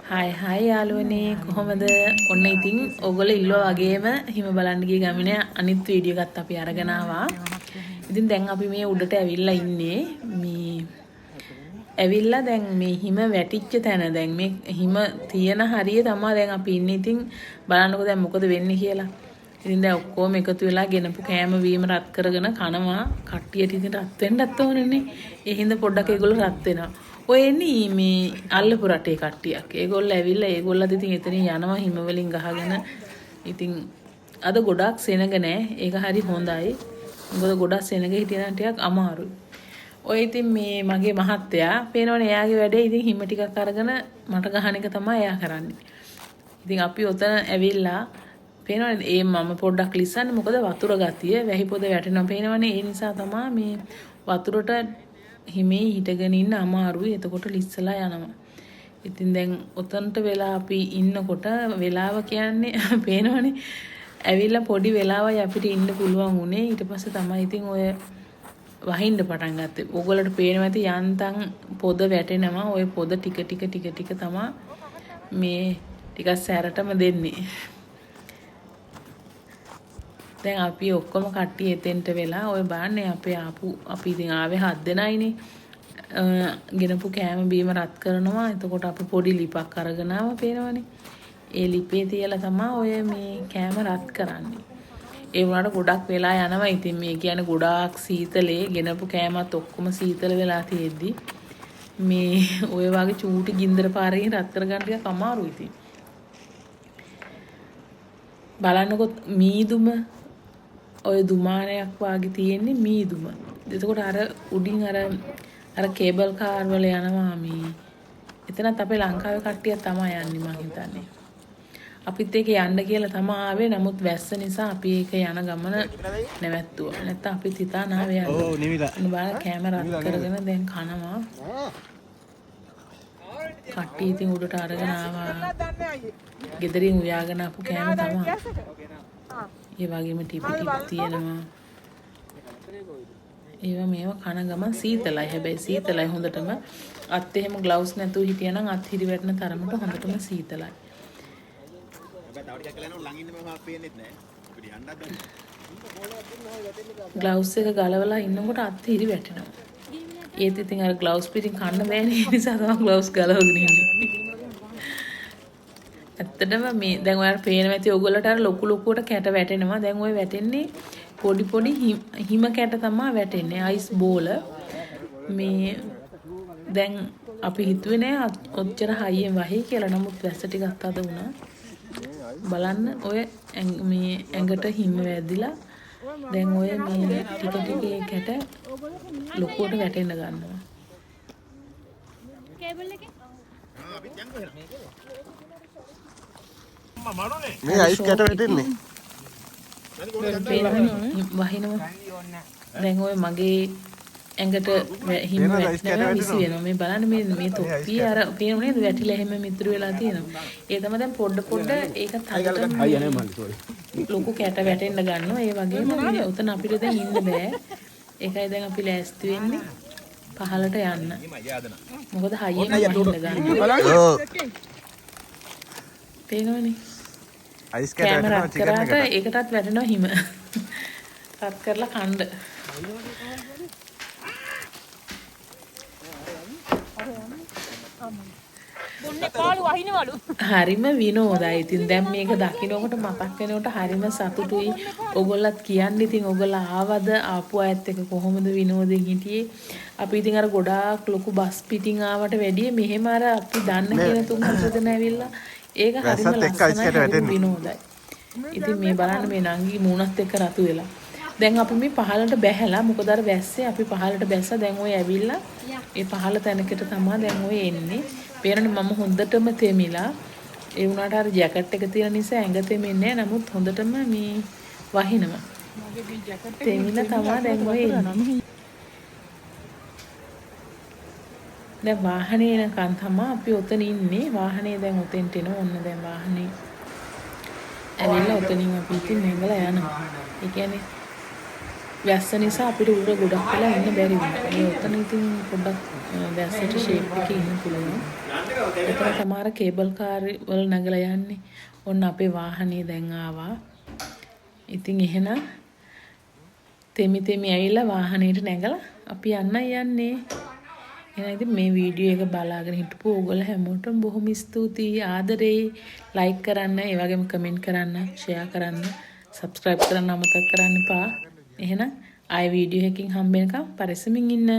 Hi යාළුවනේ කොහොමද? ඔන්න ඉතින් ඔයගොල්ලෝ ඉල්ලුවා වගේම හිම බලන්න ගිය ගමනේ අනිත් වීඩියෝ එකත් අපි අරගෙන ආවා. ඉතින් දැන් අපි මේ උඩට ඇවිල්ලා ඉන්නේ. මේ ඇවිල්ලා දැන් මේ හිම වැටිච්ච තැන දැන් මේ හිම තියෙන හරිය තමයි දැන් අපි ඉන්නේ. ඉතින් බලන්නකෝ දැන් මොකද වෙන්නේ කියලා. ඉතින් දැන් ඔක්කොම එකතු වෙලා ගෙනපු කෑම වීම රත් කරගෙන කනවා. කට්ටියට ඉතින් රත් වෙන්නත් ඕනනේ. ඒ හින්දා පොඩ්ඩක් ඒගොල්ලෝ රත් වෙනවා. ඔය එන්නේ මේ අල්ලපු රටේ කට්ටියක්. ඒගොල්ලෝ ඇවිල්ලා ඒගොල්ලෝද ඉතින් එතනින් යනවා හිම වලින් ගහගෙන. ඉතින් අද ගොඩක් සෙනග නෑ. ඒක හරි හොඳයි. මොකද ගොඩක් සෙනග හිටියනම් ටිකක් අමාරුයි. ඔය ඉතින් මේ මගේ මහත්තයා පේනවනේ එයාගේ වැඩේ ඉතින් හිම ටිකක් අරගෙන මට ගහන එක තමයි එයා කරන්නේ. ඉතින් අපි ඔතන ඇවිල්ලා පේනවනේ ඒ මම පොඩ්ඩක් ලිස්සන්නේ මොකද වතුර ගතිය වැහි පොද වැටෙනවා පේනවනේ ඒ නිසා තමයි මේ වතුරට හිමේ හිටගෙන ඉන්න අමාරුයි. එතකොට ලිස්සලා යනවා. ඉතින් දැන් ඔතනට වෙලා අපි ඉන්නකොට වෙලාව කියන්නේ පේනවනේ ඇවිල්ලා පොඩි වෙලාවයි අපිට ඉන්න පුළුවන් උනේ. ඊට පස්සේ තමයි ඉතින් ඔය වහින්න පටන් ගත්තේ. ඕගොල්ලන්ට පේනවා ඇති යන්තම් පොද වැටෙනවා. ඔය පොද ටික තමයි මේ ටිකක් සැරටම දෙන්නේ. දැන් අපි ඔක්කොම කට්ටිය එතෙන්ට වෙලා ඔය බාන්නේ අපි ඉතින් ආවේ 7 දෙනයිනේ. ගෙනපු කෑම බීම රත් කරනවා. එතකොට අපි පොඩි ලිපක් අරගෙන ආවා පේනවනේ. ඒ ලිපේ තියලා තමයි ඔය මේ කෑම රත් කරන්නේ. ඒ වුණාට ගොඩක් වෙලා යනවා. ඉතින් මේ කියන්නේ ගොඩාක් සීතලේ ගෙනපු කෑමත් ඔක්කොම සීතල වෙලා තියෙද්දි මේ ඔය වගේ චූටි ගින්දර පාරකින් රත් කරගන්න ටිකක් අමාරුයි ඉතින්. බලන්නකො මීදුම ඔය දුමානයක් වාගේ තියෙන්නේ මීදුම. එතකොට අර උඩින් අර කේබල් කාර් වල යනවා මේ. එතනත් අපේ ලංකාවේ කට්ටිය තමයි යන්නේ මං හිතන්නේ. අපිත් ඒක යන්න කියලා තමයි ආවේ. නමුත් වැස්ස නිසා අපි ඒක යන ගමන නැවැත්තුවා. නැත්තම් අපිත් හිතාන ආවේ යන්න. ඔව් නිවිලා. බලන්න කැමරා කරගෙන දැන් කනවා. කට්ටිය ඉතින් උඩට අරගෙන ආවා. ගෙදරින් උයාගෙන ආපු කෑම තමයි. ඒ වගේම ටිපි තියෙනවා. ඒවා මේවා කන ගමන් සීතලයි. හැබැයි සීතලයි හොඳටම. අත් එහෙම ග්ලව්ස් නැතුව හිටියනම් අත් හිරි වැටෙන තරමට හොඳටම සීතලයි. ග්ලව්ස් එක ගලවලා ඉන්නකොට අත් හිරි වැටෙනවා. ඒත් ඉතින් අර ග්ලව්ස් පිටින් කන්න බෑනේ. ඒ නිසා තමයි ග්ලව්ස් ගලවගෙන ඉන්නේ. ඇත්තටම මේ දැන් ඔයාලට පේනවා ඇති ඔයගොල්ලන්ට අර ලොකුවට කැට වැටෙනවා. දැන් ඔය වැටෙන්නේ පොඩි හිම කැට තමයි වැටෙන්නේ. අයිස් බෝල. මේ දැන් අපි හිතුවේ නෑ ඔච්චර හයියෙන් වහී කියලා. නමුත් වැස්ස ටිකක් අද වුණා. බලන්න ඔය මේ ඇඟට හිම වැදිලා දැන් ඔය මේ ටික කැට ලොකුවට වැටෙන්න ගන්නවා. කේබල් එකේ මේ අයිස් කැට වැටෙන්නේ. වහිනවා. දැන් ඔය මගේ ඇඟට හිම වැටෙනවා විසි වෙනවා. මේ බලන්න මේ තොප්පිය අර පේනු නේද වැටිලා එහෙම මිතුරු වෙලා තියෙනවා. ඒ තමයි දැන් පොඩ ඒකත් හරියට ලොකු කැට වැටෙන්න ගන්නවා. ඒ වගේම මේ උතන අපිට දැන් ඉන්න බෑ. ඒකයි දැන් අපි ලෑස්ති වෙන්නේ පහලට යන්න. මොකද හයියෙන් වහින්න ගන්නවා. පේනවනේ. අයිස් කැට වැටෙනවා චිකන් එකට. ඒකටත් වැටෙනවා හිම. රත් කරලා කන්න. හරිම විනෝදයි. ඉතින් දැන් මේක දකින්නකොට මතක් වෙනකොට හරිම සතුටුයි. ඔයගොල්ලත් කියන්නේ ඉතින් ඔයගොල්ලෝ ආවද ආපු අයත් එක්ක කොහොමද විනෝදෙන් හිටියේ? අපි ඉතින් අර ගොඩාක් ලොකු බස් පිටින් ආවට වැඩිය මෙහෙම අර අපි දන්න කියන 3-4 දෙනා ඇවිල්ලා ඒක හරිම ලස්සනයි විනෝදයි. ඉතින් මේ බලන්න මේ නංගි මූණත් එක්ක රතු වෙලා. දැන් අපි මේ පහලට බැහැලා මොකද අර වැස්සේ අපි පහලට බැස්සා. දැන් ඔය ඇවිල්ලා ඒ පහල තැනකට තමයි දැන් ඔය එන්නේ. පේරනේ මම හොඳටම තෙමිලා. ඒ වුණාට අර ජැකට් එක තියෙන නිසා ඇඟ තෙමෙන්නේ නැහැ. නමුත් හොඳටම මේ වහිනවා. තෙමිලා තමයි දැන් ඔය එන්නේ. දැන් වාහනේ එනකන් තමයි අපි ඔතන ඉන්නේ. වාහනේ දැන් ඔතෙන්ට එනවා. ඔන්න දැන් වාහනේ ඇවිල්ලා ඔතනින් අපි ඉතින් නැගලා යනවා. ඒ කියන්නේ වැස්ස නිසා අපිට උඩ ගොඩක් වෙලා ඉන්න බැරි වුණා. මේ උතන ඉතින් පොඩ්ඩක් වැස්සට ෂේප් එකේ ඉන්න පුළුවන්. එතන තමාර කේබල් කාර් වල නැගලා යන්නේ. ඔන්න අපේ වාහනේ දැන් ආවා. ඉතින් එහෙනම් තෙමි ඇවිල්ලා වාහනේට නැගලා අපි යන්නේ. එහෙනම් ඉතින් මේ වීඩියෝ එක බලාගෙන හිටපු ඕගොල්ලෝ හැමෝටම බොහොම ස්තුතියි. ආදරේ. ලයික් කරන්න, ඒ වගේම කමෙන්ට් කරන්න, ෂෙයා කරන්න, සබ්ස්ක්‍රයිබ් කරන්න අමතක කරන්න එපා. එහෙනම් ආයෙ වීඩියෝ එකකින් හම්බ වෙනකම් පරිස්සමින් ඉන්න.